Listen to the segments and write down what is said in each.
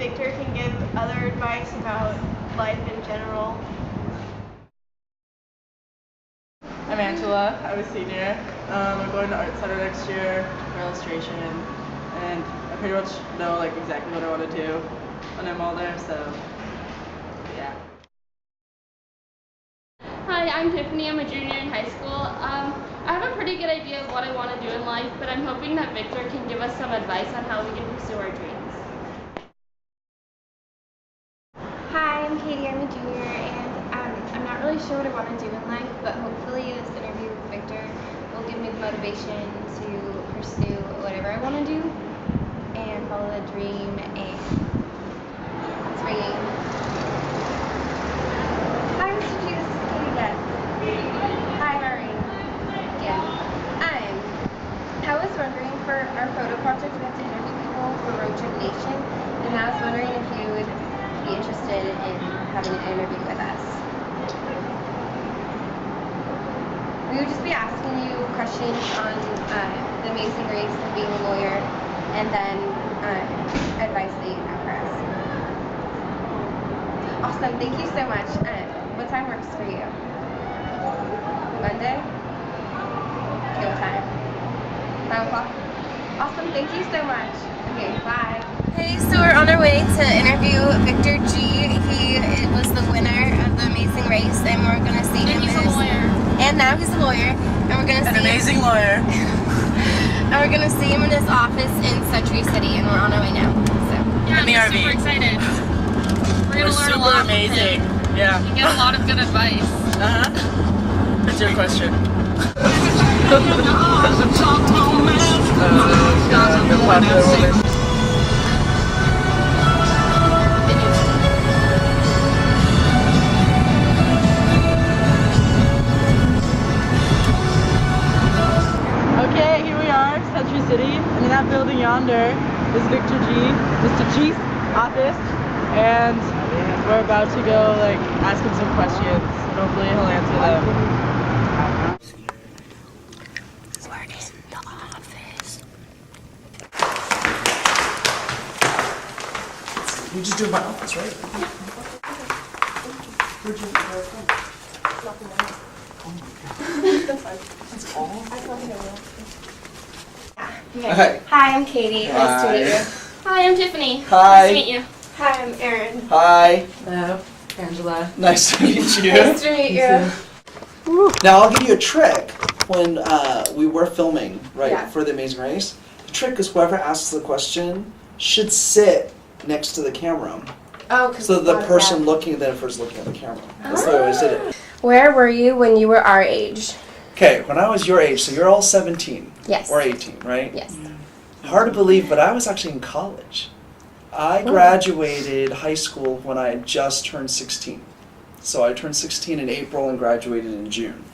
Victor can give other advice about life in general. I'm Angela. I'm a senior. I'm going to Art Center next year for illustration, and I pretty much know like exactly what I want to do when I'm all there. So, yeah. Hi, I'm Tiffany. I'm a junior in high school. I have a pretty good idea of what I want to do in life, but I'm hoping that Victor can give us some advice on how we can pursue our dreams. Hi, I'm Katie. I'm a junior, and I'm not really sure what I want to do in life, but hopefully this interview with Victor will give me the motivation to pursue whatever I want to do and follow the dream. And it's ringing. Hi, Mr. G. This is Katie again. Hi, how are you? Yeah. I was wondering for our photo project, we have to interview people for Road Trip Nation, and I was wondering if you would be interested in having an interview with us. We would just be asking you questions on the Amazing Race and being a lawyer, and then advice that you have for us. Awesome, thank you so much. What time works for you? Monday? Okay, what time? 5 o'clock? Awesome, thank you so much. Okay, bye. Hey, so we're on our way to interview Victor G. He was the winner of the Amazing Race, and we're gonna see him. And he's a lawyer. And now he's a lawyer, and we're gonna see An amazing lawyer. and we're gonna see him in his office in Century City, and we're on our way now. So Yeah, In the I'm RV. super excited. We're We're gonna learn a super lot amazing. from him. Yeah. You get a lot of good advice. What's your question? Okay, here we are, Century City, and in that building yonder is Victor G, Mr. G's office, and we're about to go ask him some questions. Hopefully he'll answer them. we're in the office. We just do it by office, right? Where'd you get it from? Oh my god. That's all? Okay. Hi, I'm Katie. Nice to meet you. Hi, I'm Tiffany. Hi. Nice to meet you. Hi, I'm Erin. Hi. Hello, Angela. Nice to meet you. Nice to meet you. Now I'll give you a trick when we were filming, right, Yeah. for The Amazing Race. The trick is whoever asks the question should sit next to the camera. Oh, because So the person looking at them first looking at the camera. That's the way I always did it. Where were you when you were our age? Okay, when I was your age, so you're all 17 Yes. or 18, right? Yes. Hard to believe, but I was actually in college. I graduated high school when I had just turned 16. So I turned 16 in April and graduated in June.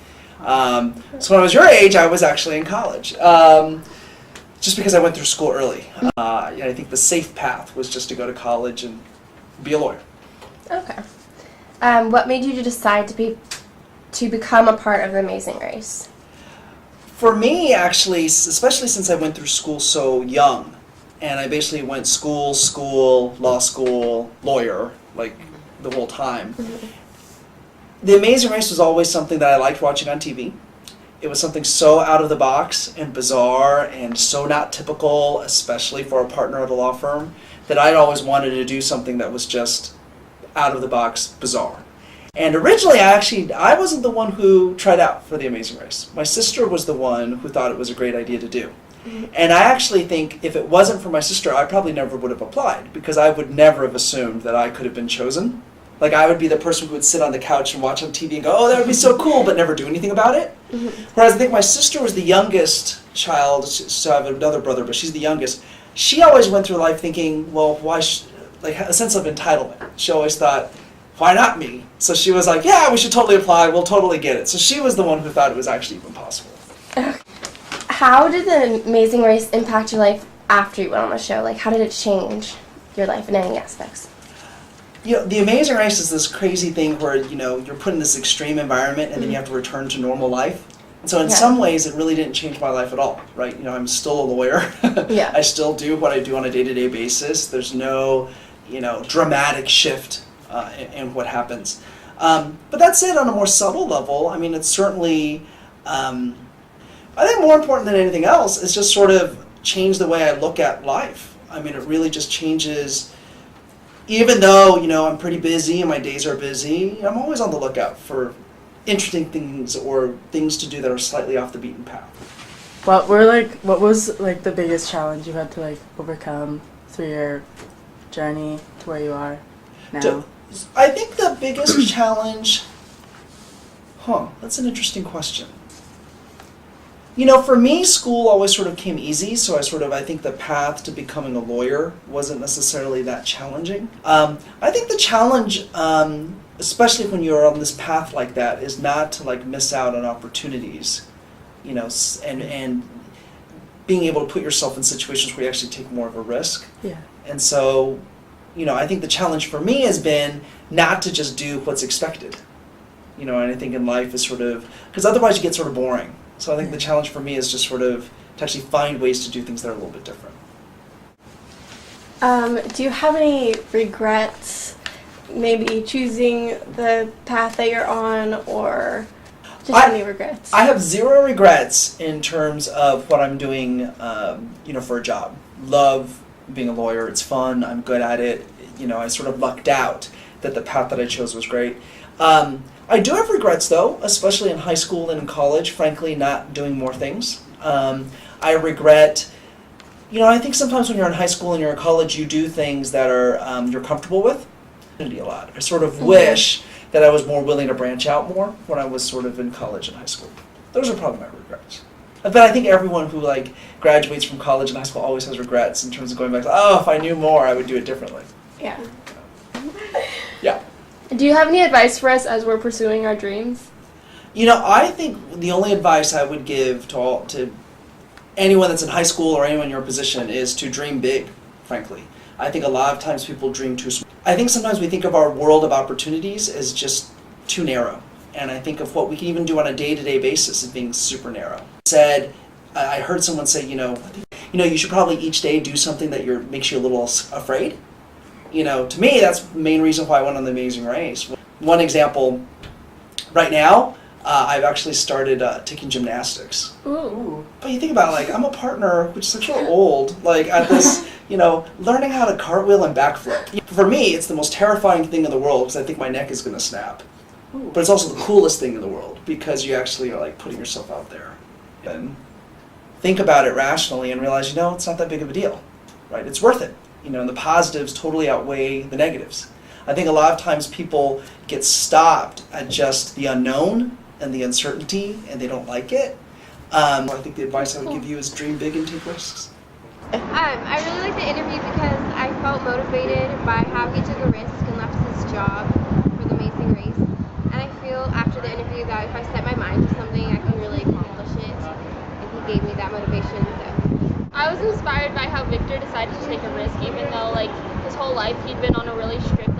So when I was your age, I was actually in college. Just because I went through school early. I think the safe path was just to go to college and be a lawyer. Okay. What made you decide to become a part of the Amazing Race? For me, actually, especially since I went through school so young, and I basically went school, law school, lawyer, like the whole time. The Amazing Race was always something that I liked watching on TV. It was something so out of the box and bizarre and so not typical, especially for a partner at a law firm, that I'd always wanted to do something that was just out of the box bizarre. And originally, I wasn't the one who tried out for The Amazing Race. My sister was the one who thought it was a great idea to do. And I actually think if it wasn't for my sister, I probably never would have applied, because I would never have assumed that I could have been chosen. Like, I would be the person who would sit on the couch and watch on TV and go, oh, that would be so cool, but never do anything about it. Whereas I think my sister was the youngest child, so I have another brother, but she's the youngest. She always went through life thinking, well, why, like a sense of entitlement. She always thought, why not me? So she was like, yeah, we should totally apply, we'll totally get it. So she was the one who thought it was actually even possible. How did the Amazing Race impact your life after you went on the show? Like, how did it change your life in any aspects? You know, The Amazing Race is this crazy thing where, you're put in this extreme environment and then you have to return to normal life. And so in some ways, it really didn't change my life at all, right? I'm still a lawyer. Yeah. I still do what I do on a day-to-day basis. There's no dramatic shift in what happens. But that said, on a more subtle level, I mean, it's certainly, I think more important than anything else is just sort of change the way I look at life. I mean, it really just changes. Even though, I'm pretty busy and my days are busy, I'm always on the lookout for interesting things or things to do that are slightly off the beaten path. What was the biggest challenge you had to overcome through your journey to where you are now? I think the biggest challenge, that's an interesting question. For me, school always sort of came easy, so I think the path to becoming a lawyer wasn't necessarily that challenging. I think the challenge, especially when you're on this path like that, is not to miss out on opportunities, and being able to put yourself in situations where you actually take more of a risk. Yeah. And so, I think the challenge for me has been not to just do what's expected. And I think in life is because otherwise you get sort of boring. So I think the challenge for me is just to actually find ways to do things that are a little bit different. Do you have any regrets, maybe choosing the path that you're on, or just any regrets? I have zero regrets in terms of what I'm doing, for a job. Love being a lawyer. It's fun. I'm good at it. I sort of lucked out that the path that I chose was great. I do have regrets, though, especially in high school and in college, frankly, not doing more things. I regret, I think sometimes when you're in high school and you're in college, you do things that are you're comfortable with. A lot. I sort of wish that I was more willing to branch out more when I was sort of in college and high school. Those are probably my regrets. But I think everyone who graduates from college and high school always has regrets in terms of going back to, if I knew more, I would do it differently. Yeah. Yeah. Do you have any advice for us as we're pursuing our dreams? I think the only advice I would give to anyone that's in high school or anyone in your position is to dream big, frankly. I think a lot of times people dream too small. I think sometimes we think of our world of opportunities as just too narrow. And I think of what we can even do on a day-to-day basis as being super narrow. I heard someone say, you should probably each day do something that makes you a little afraid. To me, that's the main reason why I went on The Amazing Race. One example, right now, I've actually started taking gymnastics. Ooh. But you think about it, I'm a partner, which is so old, at this, learning how to cartwheel and backflip. For me, it's the most terrifying thing in the world because I think my neck is going to snap. Ooh. But it's also the coolest thing in the world because you actually are putting yourself out there. And think about it rationally and realize, it's not that big of a deal, right? It's worth it. And the positives totally outweigh the negatives. I think a lot of times people get stopped at just the unknown and the uncertainty, and they don't like it. I think the advice I would give you is dream big and take risks. I really liked the interview because I felt motivated by how he took a risk and left his job for The Amazing Race. And I feel after the interview that if I set my mind to something, I can really accomplish it. And he gave me that motivation. So I was inspired by how Victor decided to take a risk, even though his whole life he'd been on a really strict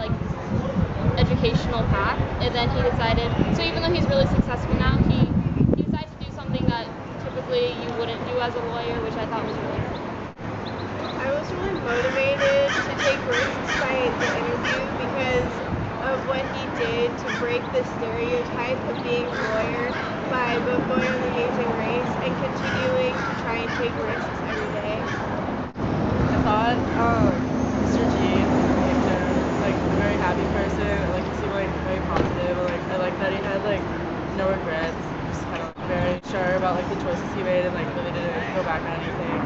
educational path, and then he decided. So even though he's really successful now, he decided to do something that typically you wouldn't do as a lawyer, which I thought was really cool. I was really motivated to take risks by the interview because of what he did to break the stereotype of being a lawyer by both going on The Amazing Race and continuing to try and take risks every day. I thought Mr. G was a very happy person. He seemed very positive. I like that he had no regrets. Just kind of very sure about the choices he made and really didn't go back on anything.